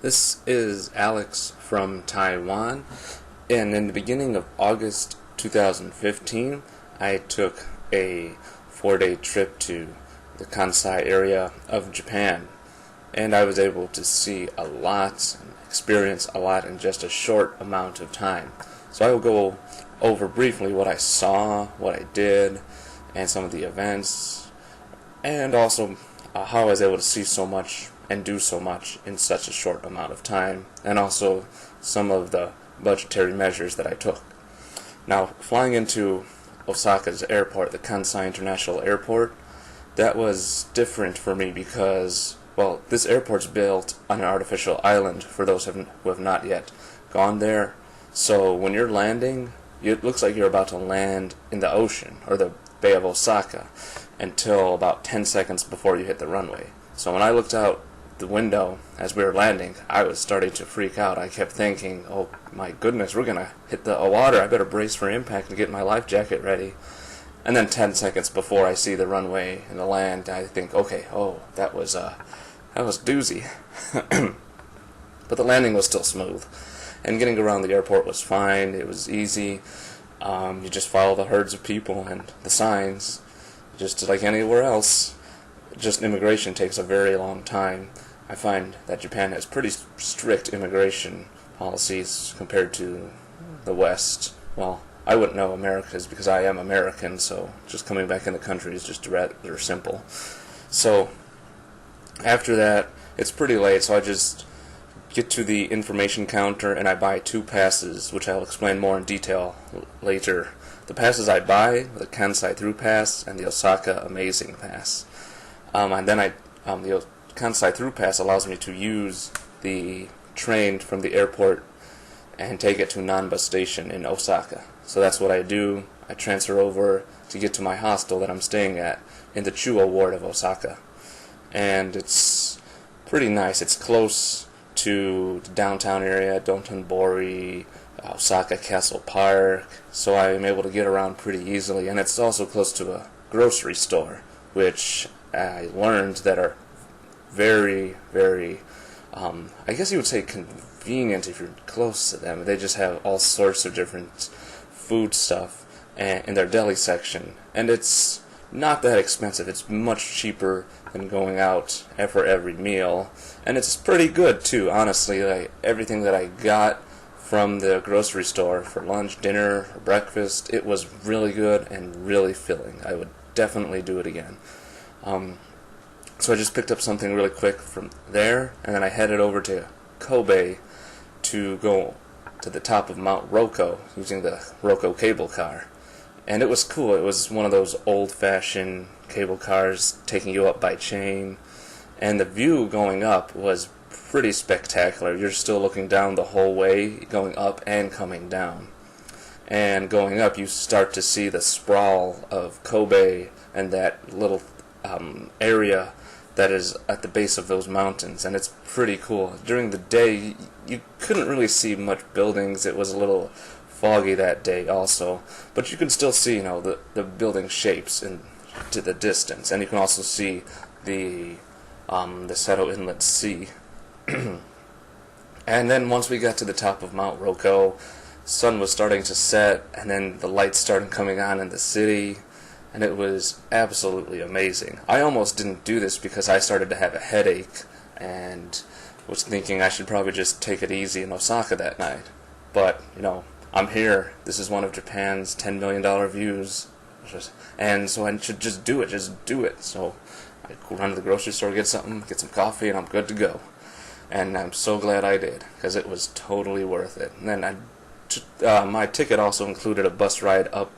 This is Alex from Taiwan, and in the beginning of August 2015, I took a 4-day trip to the Kansai area of Japan, and I was able to see a lot and experience a lot in just a short amount of time. So I will go over briefly what I saw, what I did, and some of the events, and also how I was able to see so much and do so much in such a short amount of time, and also some of the budgetary measures that I took. Now, flying into Osaka's airport, the Kansai International Airport, that was different for me because, well, this airport's built on an artificial island for those who have not yet gone there. So when you're landing, it looks like you're about to land in the ocean, or the Bay of Osaka, until about 10 seconds before you hit the runway. So when I looked out the window as we were landing, I was starting to freak out. I kept thinking, oh my goodness, we're gonna hit the water. I better brace for impact and get my life jacket ready. And then 10 seconds before I see the runway and the land, I think, okay, that was doozy. But the landing was still smooth, and getting around the airport was fine. It was easy. You just follow the herds of people and the signs, just like anywhere else. Just immigration takes a very long time. I find that Japan has pretty strict immigration policies compared to the West. Well, I wouldn't know America's because I am American, so just coming back in the country is just rather simple. So after that, it's pretty late, so I just get to the information counter and I buy 2 passes, which I'll explain more in detail later. The passes I buy, the Kansai Through Pass and the Osaka Amazing Pass. And then the Kansai Through Pass allows me to use the train from the airport and take it to Nanba Station in Osaka. So that's what I do. I transfer over to get to my hostel that I'm staying at in the Chuo ward of Osaka. And it's pretty nice. It's close to the downtown area, Dotonbori, Osaka Castle Park, so I'm able to get around pretty easily. And it's also close to a grocery store, which I learned that are very, very, I guess you would say convenient if you're close to them. They just have all sorts of different food stuff in their deli section, and it's not that expensive. It's much cheaper than going out for every meal, and it's pretty good too, honestly. Like, everything that I got from the grocery store for lunch, dinner, or breakfast, it was really good and really filling. I would definitely do it again. So I just picked up something really quick from there, and then I headed over to Kobe to go to the top of Mount Roko using the Roko cable car. And it was cool. It was one of those old-fashioned cable cars taking you up by chain, and the view going up was pretty spectacular. You're still looking down the whole way, going up and coming down. And going up, you start to see the sprawl of Kobe and that little area that is at the base of those mountains, and it's pretty cool. During the day, you couldn't really see much buildings. It was a little foggy that day also, but you can still see, the building shapes to the distance, and you can also see the Seto Inlet Sea. And then once we got to the top of Mount Roko, sun was starting to set, and then the lights started coming on in the city, and it was absolutely amazing. I almost didn't do this because I started to have a headache and was thinking I should probably just take it easy in Osaka that night. But, I'm here. This is one of Japan's $10 million views. And so I should just do it. So I run to the grocery store, get some coffee, and I'm good to go. And I'm so glad I did, because it was totally worth it. And then my ticket also included a bus ride up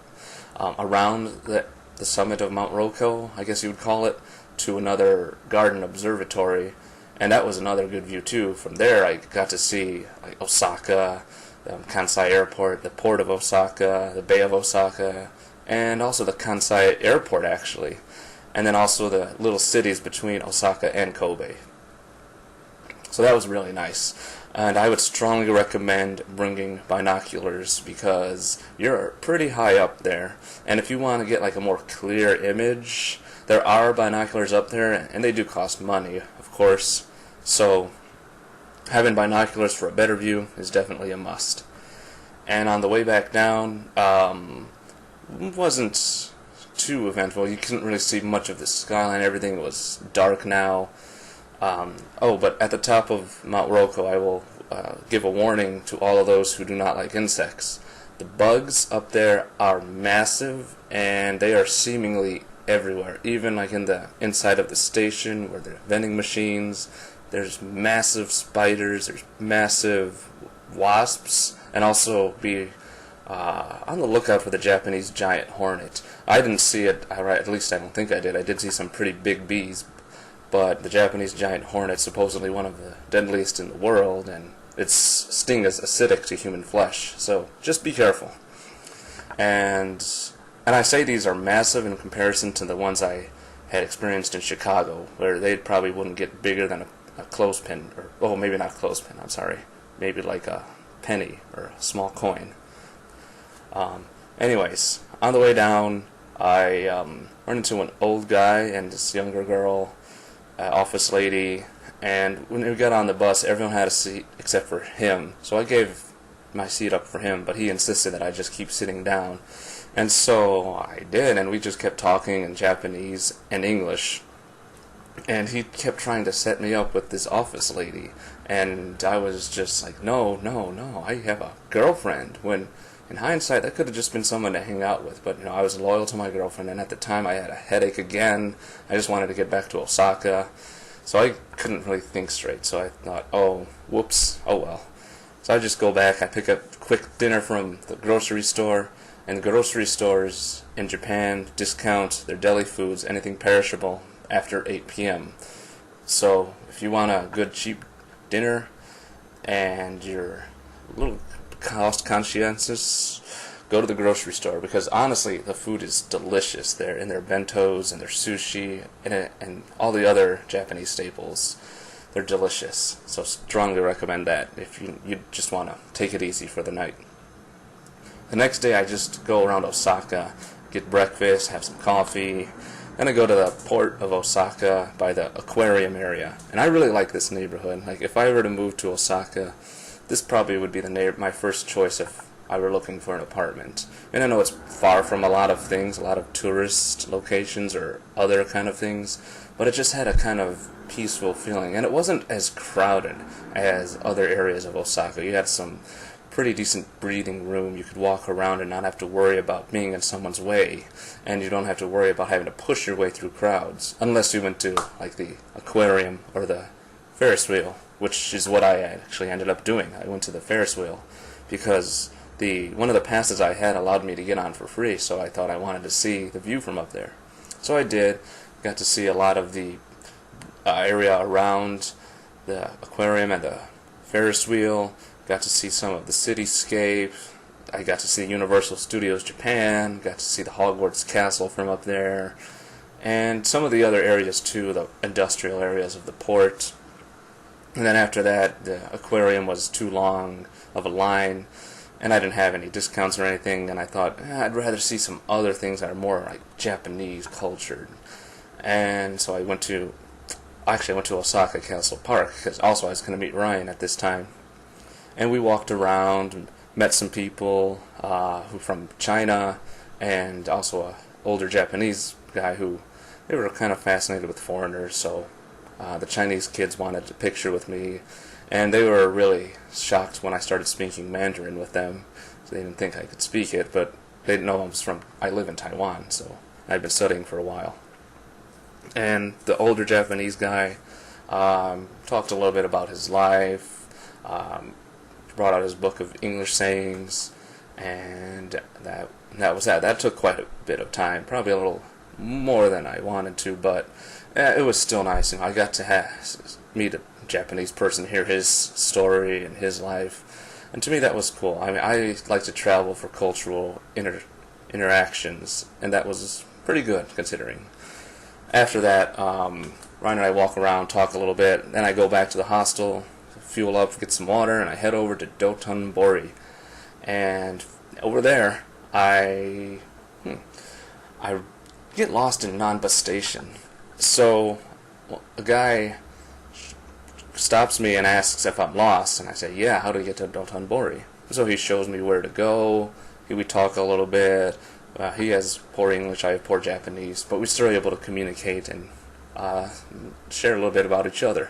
around the summit of Mount Roko, I guess you would call it, to another garden observatory, and that was another good view too. From there I got to see Osaka, Kansai Airport, the port of Osaka, the Bay of Osaka, and also the Kansai Airport actually, and then also the little cities between Osaka and Kobe. So that was really nice. And I would strongly recommend bringing binoculars because you're pretty high up there. And if you want to get like a more clear image, there are binoculars up there, and they do cost money, of course. So having binoculars for a better view is definitely a must. And on the way back down, wasn't too eventful. You couldn't really see much of the skyline. Everything was dark now. But at the top of Mount Roko, I will give a warning to all of those who do not like insects. The bugs up there are massive, and they are seemingly everywhere. Even like in the inside of the station, where there are vending machines, there's massive spiders, there's massive wasps, and also be on the lookout for the Japanese giant hornet. I didn't see it, at least I don't think I did. I did see some pretty big bees, but the Japanese giant hornet is supposedly one of the deadliest in the world, and its sting is acidic to human flesh, so just be careful. And I say these are massive in comparison to the ones I had experienced in Chicago, where they probably wouldn't get bigger than a clothespin, maybe not clothespin, I'm sorry, maybe like a penny or a small coin. Anyways, on the way down, I run into an old guy and this younger girl, office lady, and when we got on the bus, everyone had a seat except for him. So I gave my seat up for him, but he insisted that I just keep sitting down. And so I did, and we just kept talking in Japanese and English. And he kept trying to set me up with this office lady. And I was just like, no, I have a girlfriend. When in hindsight, that could have just been someone to hang out with. But, I was loyal to my girlfriend, and at the time I had a headache again. I just wanted to get back to Osaka. So I couldn't really think straight. So I thought, oh, whoops, oh well. So I just go back, I pick up quick dinner from the grocery store. And the grocery stores in Japan discount their deli foods, anything perishable, after 8 p.m. So if you want a good cheap dinner and you're a little cost conscientious, go to the grocery store, because honestly the food is delicious there, in their bentos and their sushi and all the other Japanese staples. They're delicious, so strongly recommend that if you just want to take it easy for the night. The next day I just go around Osaka, get breakfast, have some coffee. Then I go to the port of Osaka by the aquarium area. And I really like this neighborhood. Like, if I were to move to Osaka, this probably would be my first choice if I were looking for an apartment. And I know it's far from a lot of things, a lot of tourist locations or other kind of things, but it just had a kind of peaceful feeling. And it wasn't as crowded as other areas of Osaka. You had some pretty decent breathing room. You could walk around and not have to worry about being in someone's way, and you don't have to worry about having to push your way through crowds, unless you went to like the aquarium or the Ferris wheel, which is what I actually ended up doing. I went to the Ferris wheel because one of the passes I had allowed me to get on for free, so I thought I wanted to see the view from up there. So I did. Got to see a lot of the area around the aquarium and the Ferris wheel. Got to see some of the cityscape. I got to see Universal Studios Japan. Got to see the Hogwarts Castle from up there. And some of the other areas too, the industrial areas of the port. And then after that, the aquarium was too long of a line, and I didn't have any discounts or anything, and I thought, I'd rather see some other things that are more like Japanese cultured. And so I went to Osaka Castle Park, because also I was going to meet Ryan at this time. And we walked around and met some people who from China, and also an older Japanese guy who, they were kind of fascinated with foreigners, so the Chinese kids wanted a picture with me, and they were really shocked when I started speaking Mandarin with them. So they didn't think I could speak it, but they didn't know I live in Taiwan, so I'd been studying for a while. And the older Japanese guy talked a little bit about his life, brought out his book of English sayings, and that was that. That took quite a bit of time, probably a little more than I wanted to, but it was still nice. I got to meet a Japanese person, hear his story and his life, and to me that was cool. I mean, I like to travel for cultural interactions, and that was pretty good considering. After that, Ryan and I walk around, talk a little bit, then I go back to the hostel, fuel up, get some water, and I head over to Dotonbori. And over there, I get lost in Nanba Station. So a guy stops me and asks if I'm lost, and I say, yeah, how do we get to Dotonbori? So he shows me where to go. We talk a little bit. He has poor English, I have poor Japanese, but we're still able to communicate and share a little bit about each other.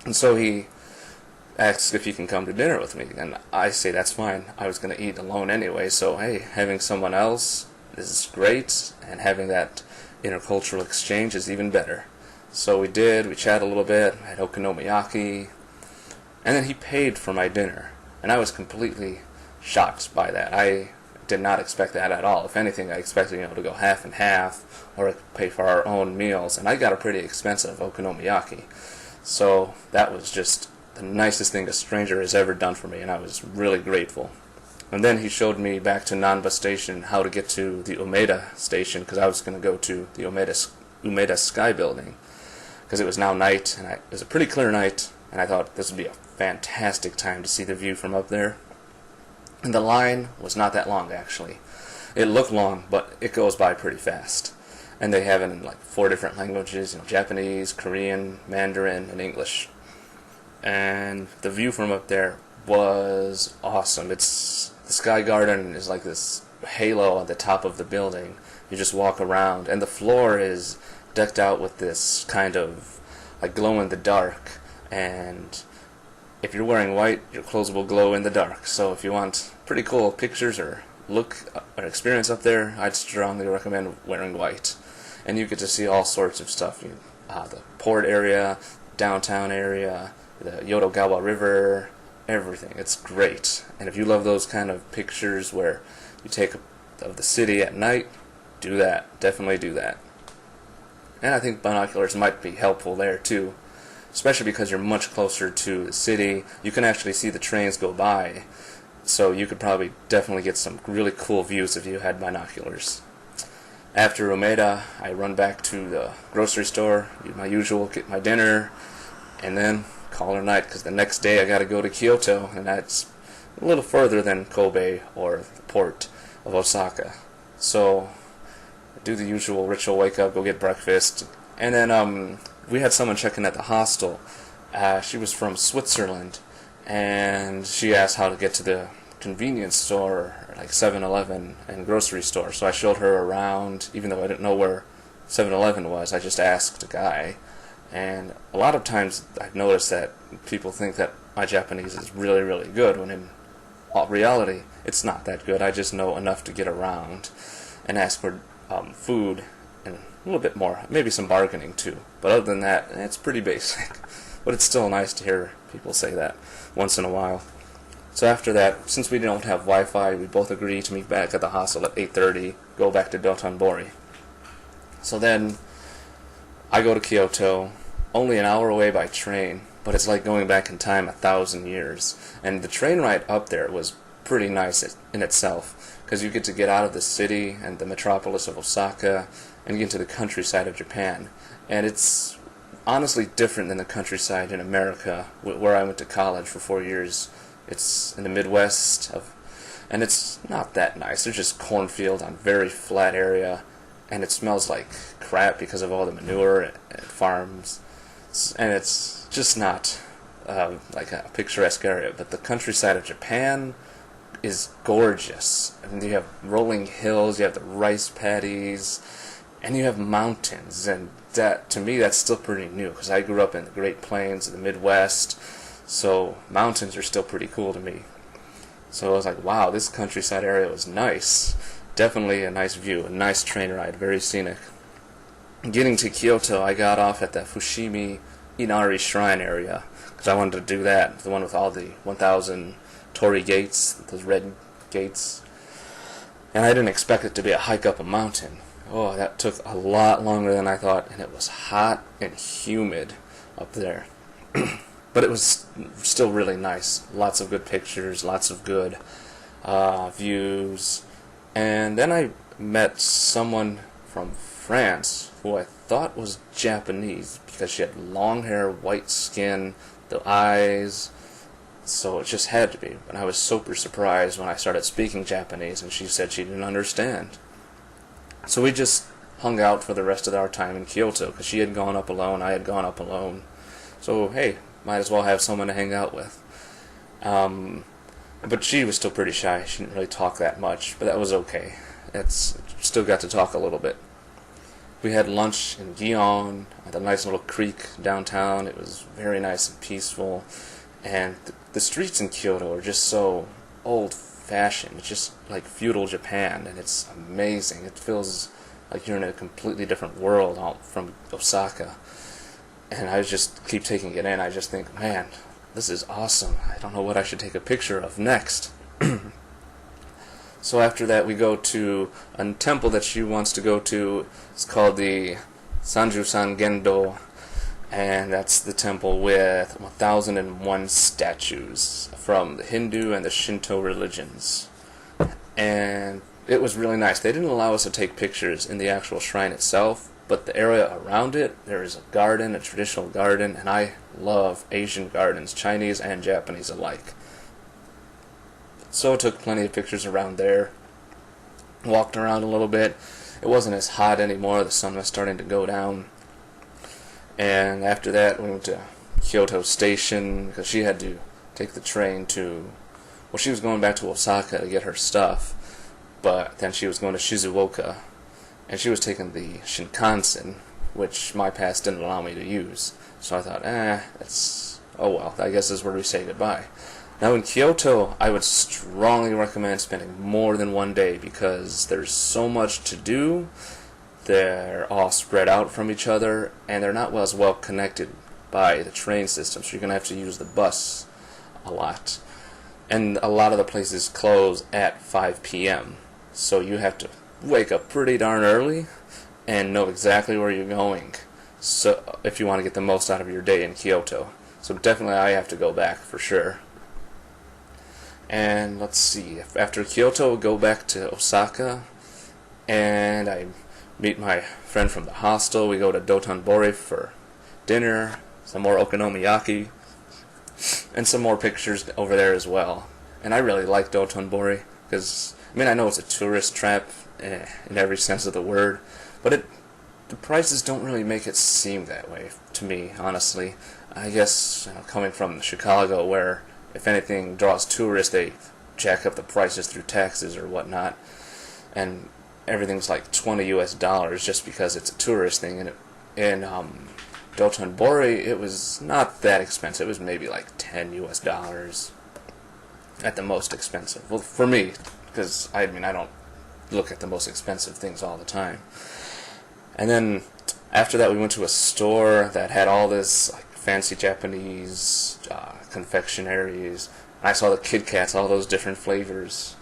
And so he asks if he can come to dinner with me, and I say that's fine. I was going to eat alone anyway, so hey, having someone else is great, and having that intercultural exchange is even better. So we chatted a little bit, had okonomiyaki, and then he paid for my dinner, and I was completely shocked by that. I did not expect that at all. If anything, I expected to go half and half, or pay for our own meals, and I got a pretty expensive okonomiyaki. So that was just the nicest thing a stranger has ever done for me, and I was really grateful. And then he showed me back to Nanba Station how to get to the Umeda Station, because I was going to go to the Umeda Sky Building, because it was now night, and it was a pretty clear night, and I thought this would be a fantastic time to see the view from up there. And the line was not that long, actually. It looked long, but it goes by pretty fast. And they have it in like 4 different languages, Japanese, Korean, Mandarin, and English. And the view from up there was awesome. The Sky Garden is like this halo at the top of the building. You just walk around, and the floor is decked out with this kind of like glow in the dark, and if you're wearing white, your clothes will glow in the dark. So if you want pretty cool pictures or experience up there, I'd strongly recommend wearing white. And you get to see all sorts of stuff. The port area, downtown area, the Yodogawa River, everything. It's great. And if you love those kind of pictures where you take of the city at night, do that. Definitely do that. And I think binoculars might be helpful there too, especially because you're much closer to the city. You can actually see the trains go by, so you could probably definitely get some really cool views if you had binoculars. After Umeda, I run back to the grocery store, do my usual, get my dinner, and then call it a night, because the next day I got to go to Kyoto, and that's a little further than Kobe or the port of Osaka. So I do the usual ritual, wake up, go get breakfast, and then we had someone check in at the hostel. She was from Switzerland, and she asked how to get to the convenience store, like 7-Eleven and grocery store. So I showed her around, even though I didn't know where 7-Eleven was. I just asked a guy, and a lot of times I've noticed that people think that my Japanese is really, really good, when in all reality, it's not that good. I just know enough to get around and ask for food and a little bit more, maybe some bargaining too. But other than that, it's pretty basic. But it's still nice to hear people say that once in a while. So after that, since we don't have Wi-Fi, we both agree to meet back at the hostel at 8:30, go back to Dotonbori. So then I go to Kyoto, only an hour away by train, but it's like going back in time 1,000 years. And the train ride up there was pretty nice in itself, because you get to get out of the city and the metropolis of Osaka and get into the countryside of Japan. And it's honestly different than the countryside in America, where I went to college for 4 years. It's in the Midwest, and it's not that nice. There's just cornfield on very flat area, and it smells like crap because of all the manure and farms. And it's just not like a picturesque area. But the countryside of Japan is gorgeous. I mean, you have rolling hills, you have the rice paddies, and you have mountains. And that, to me, that's still pretty new, because I grew up in the Great Plains of the Midwest. So mountains are still pretty cool to me. So I was like, wow, this countryside area was nice. Definitely a nice view, a nice train ride, very scenic. Getting to Kyoto, I got off at the Fushimi Inari Shrine area, because I wanted to do that, the one with all the 1,000 torii gates, those red gates. And I didn't expect it to be a hike up a mountain. Oh, that took a lot longer than I thought, and it was hot and humid up there. But it was still really nice. Lots of good pictures, lots of good views. And then I met someone from France who I thought was Japanese, because she had long hair, white skin, the eyes. So it just had to be. But I was super surprised when I started speaking Japanese, and she said she didn't understand. So we just hung out for the rest of our time in Kyoto, because she had gone up alone, I had gone up alone. So, hey, might as well have someone to hang out with. But she was still pretty shy. She didn't really talk that much, but that was okay. It's still got to talk a little bit. We had lunch in Gion at a nice little creek downtown. It was very nice and peaceful. And the streets in Kyoto are just so old-fashioned. It's just like feudal Japan, and it's amazing. It feels like you're in a completely different world from Osaka. And I just keep taking it in. I just think, man, this is awesome. I don't know what I should take a picture of next. So after that, we go to a temple that she wants to go to. It's called the Sanjusan Gendo, and that's the temple with 1,001 statues from the Hindu and the Shinto religions. And it was really nice. They didn't allow us to take pictures in the actual shrine itself, but the area around it, there is a garden, a traditional garden, and I love Asian gardens, Chinese and Japanese alike. So I took plenty of pictures around there, walked around a little bit. It wasn't as hot anymore, the sun was starting to go down. And after that, we went to Kyoto Station, because she had to take the train to, well, she was going back to Osaka to get her stuff, but then she was going to Shizuoka, and she was taking the Shinkansen, which my pass didn't allow me to use. So I thought, that's, oh well, I guess this is where we say goodbye. Now in Kyoto, I would strongly recommend spending more than one day because there's so much to do. They're all spread out from each other, and they're not as well connected by the train system, so you're going to have to use the bus a lot. And a lot of the places close at 5 p.m., so you have to wake up pretty darn early and know exactly where you're going, so if you want to get the most out of your day in Kyoto. So definitely I have to go back for sure. And let's see, after Kyoto, we'll go back to Osaka, and I meet my friend from the hostel. We go to Dotonbori for dinner, some more okonomiyaki, and some more pictures over there as well. And I really like Dotonbori, because, I mean, I know it's a tourist trap in every sense of the word, but the prices don't really make it seem that way to me, honestly. I guess, coming from Chicago, where if anything draws tourists, they jack up the prices through taxes or whatnot, and everything's like $20 US just because it's a tourist thing. And in Dotonbori, it was not that expensive. It was maybe like $10 US at the most expensive. Well, for me, because I don't look at the most expensive things all the time. And then after that, we went to a store that had all this like fancy Japanese confectionaries. I saw the Kit Kats, all those different flavors,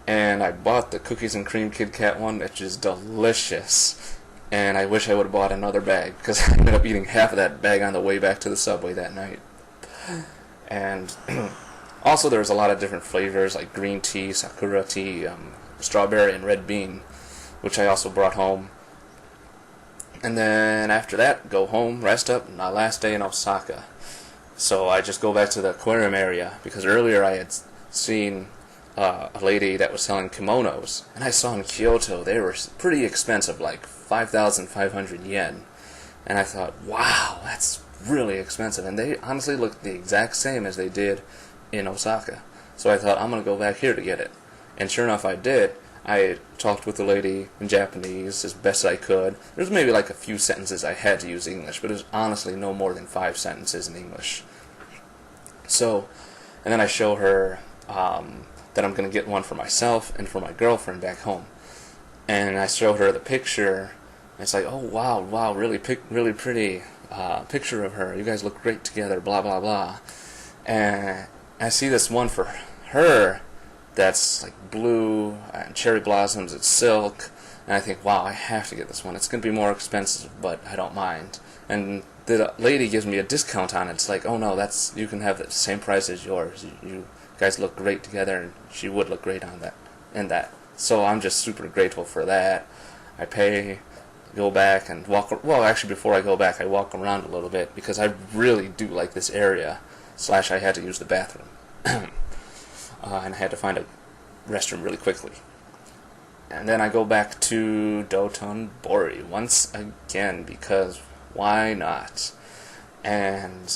and I bought the cookies and cream Kit Kat one, which is delicious. And I wish I would have bought another bag, because I ended up eating half of that bag on the way back to the subway that night. And also there was a lot of different flavors, like green tea, sakura tea, strawberry, and red bean, which I also brought home. And then after that, go home, rest up, my last day in Osaka. So I just go back to the aquarium area, because earlier I had seen a lady that was selling kimonos, and I saw in Kyoto they were pretty expensive, like 5,500 yen. And I thought, wow, that's really expensive. And they honestly looked the exact same as they did in Osaka. So I thought, I'm going to go back here to get it. And sure enough, I did. I talked with the lady in Japanese as best I could. There's maybe like a few sentences I had to use English, but it was honestly no more than 5 sentences in English. So, and then I show her that I'm going to get one for myself and for my girlfriend back home. And I show her the picture, and it's like, oh wow, really pretty picture of her. You guys look great together, blah blah blah. And I see this one for her that's like blue and cherry blossoms, it's silk, and I think, wow, I have to get this one. It's going to be more expensive, but I don't mind. And the lady gives me a discount on it. It's like, oh no, you can have the same price as yours. You guys look great together, and she would look great on that. So I'm just super grateful for that. I pay, go back and walk. Well, actually, before I go back, I walk around a little bit because I really do like this area. / I had to use the bathroom. And I had to find a restroom really quickly. And then I go back to Dotonbori once again, because why not? And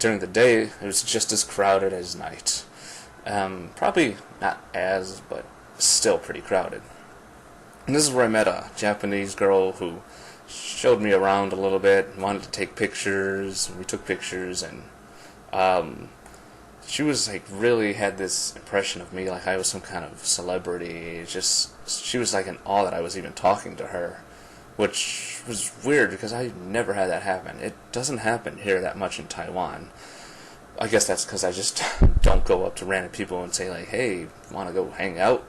during the day, it was just as crowded as night. Probably not as, but still pretty crowded. And this is where I met a Japanese girl who showed me around a little bit and wanted to take pictures. We took pictures, and she was like really had this impression of me like I was some kind of celebrity. She was like in awe that I was even talking to her, which was weird because I never had that happen. It doesn't happen here that much in Taiwan. I guess that's because I just don't go up to random people and say like, hey, want to go hang out?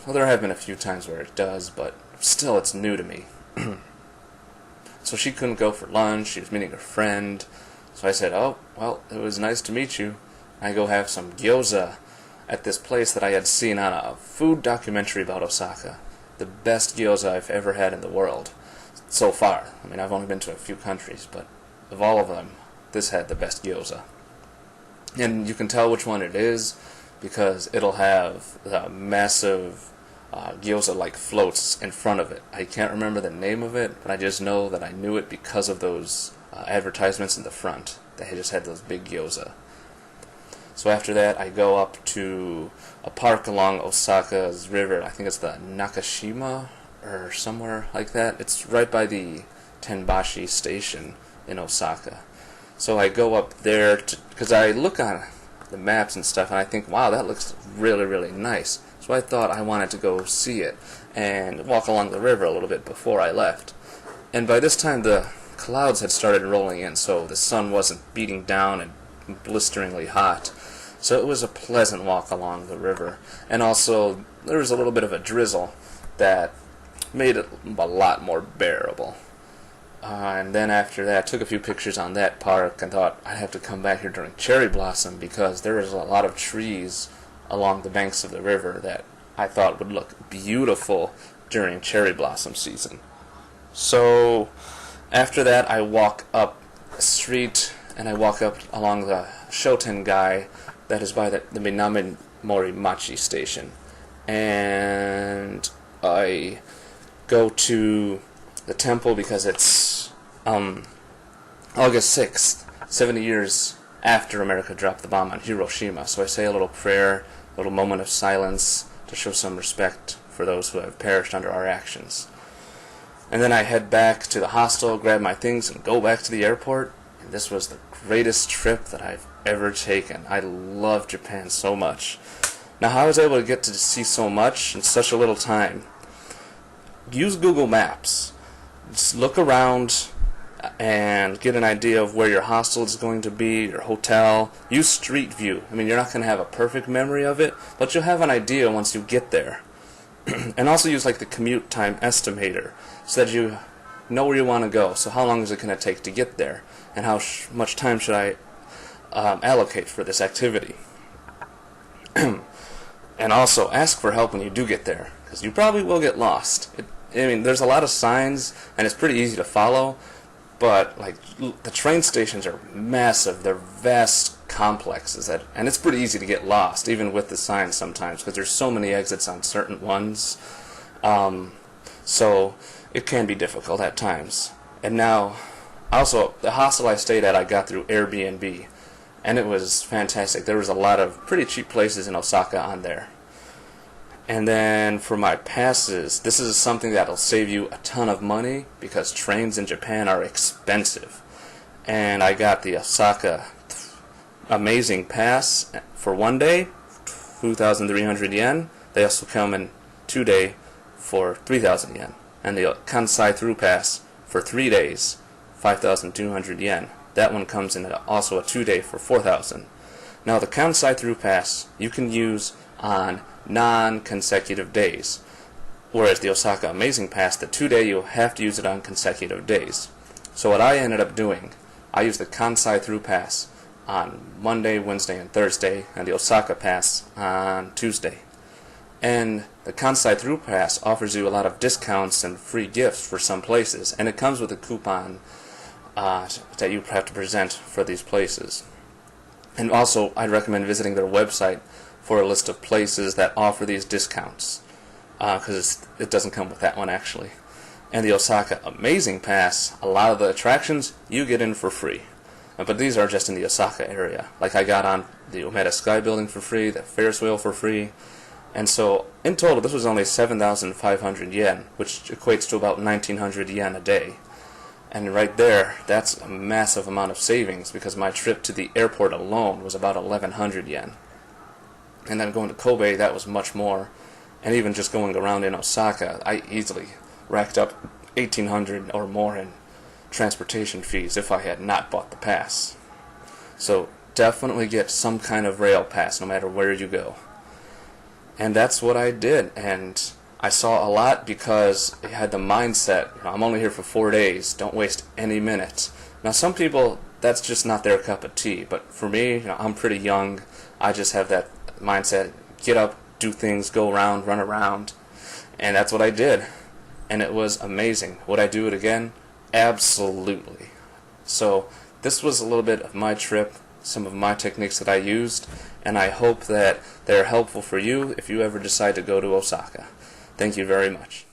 Well, there have been a few times where it does, but still it's new to me. So she couldn't go for lunch. She was meeting her friend. So I said, oh, well, it was nice to meet you. I go have some gyoza at this place that I had seen on a food documentary about Osaka. The best gyoza I've ever had in the world so far. I mean, I've only been to a few countries, but of all of them, this had the best gyoza. And you can tell which one it is because it'll have the massive gyoza-like floats in front of it. I can't remember the name of it, but I just know that I knew it because of those advertisements in the front. They just had those big gyoza. So after that, I go up to a park along Osaka's river. I think it's the Nakashima or somewhere like that. It's right by the Tenbashi station in Osaka. So I go up there because I look on the maps and stuff, and I think, wow, that looks really, really nice. So I thought I wanted to go see it and walk along the river a little bit before I left. And by this time, the clouds had started rolling in, so the sun wasn't beating down and blisteringly hot. So it was a pleasant walk along the river. And also, there was a little bit of a drizzle that made it a lot more bearable. And then after that, I took a few pictures on that park and thought I'd have to come back here during cherry blossom because there was a lot of trees along the banks of the river that I thought would look beautiful during cherry blossom season. So after that, I walk up a street and I walk up along the Shotengai that is by the Minami Morimachi station. And I go to the temple because it's August 6th, 70 years after America dropped the bomb on Hiroshima. So I say a little prayer, a little moment of silence to show some respect for those who have perished under our actions. And then I head back to the hostel, grab my things, and go back to the airport. And this was the greatest trip that I've ever taken. I love Japan so much. Now, how I was able to get to see so much in such a little time? Use Google Maps. Just look around and get an idea of where your hostel is going to be, your hotel. Use Street View. I mean, you're not going to have a perfect memory of it, but you'll have an idea once you get there. And also use like the commute time estimator so that you know where you want to go. So how long is it going to take to get there? And how much time should I allocate for this activity? And also ask for help when you do get there, because you probably will get lost. I mean, there's a lot of signs, and it's pretty easy to follow, but like the train stations are massive. They're vast complexes, and it's pretty easy to get lost, even with the signs sometimes, because there's so many exits on certain ones. So it can be difficult at times. And now, also, the hostel I stayed at, I got through Airbnb, and it was fantastic. There was a lot of pretty cheap places in Osaka on there. And then for my passes, this is something that'll save you a ton of money because trains in Japan are expensive. And I got the Osaka Amazing Pass for 1 day, 2,300 yen. They also come in 2 day for 3,000 yen. And the Kansai Through Pass for 3 days, 5,200 yen. That one comes in also a 2 day for 4,000. Now the Kansai Through Pass you can use on non-consecutive days, whereas the Osaka Amazing Pass, the 2 day, you'll have to use it on consecutive days. So what I ended up doing, I used the Kansai Through Pass on Monday, Wednesday, and Thursday, and the Osaka Pass on Tuesday. And the Kansai Through Pass offers you a lot of discounts and free gifts for some places, and it comes with a coupon that you have to present for these places. And also, I'd recommend visiting their website for a list of places that offer these discounts, because it doesn't come with that one actually. And the Osaka Amazing Pass, a lot of the attractions you get in for free. But these are just in the Osaka area. Like I got on the Umeda Sky Building for free, the Ferris wheel for free, and so in total this was only 7,500 yen, which equates to about 1,900 yen a day. And right there, that's a massive amount of savings because my trip to the airport alone was about 1,100 yen. And then going to Kobe, that was much more. And even just going around in Osaka, I easily racked up 1,800 or more in transportation fees if I had not bought the pass. So definitely get some kind of rail pass no matter where you go. And that's what I did, and I saw a lot because it had the mindset, I'm only here for 4 days, don't waste any minute. Now some people, that's just not their cup of tea, but for me, I'm pretty young, I just have that mindset, get up, do things, go around, run around, and that's what I did. And it was amazing. Would I do it again? Absolutely. So this was a little bit of my trip, some of my techniques that I used, and I hope that they're helpful for you if you ever decide to go to Osaka. Thank you very much.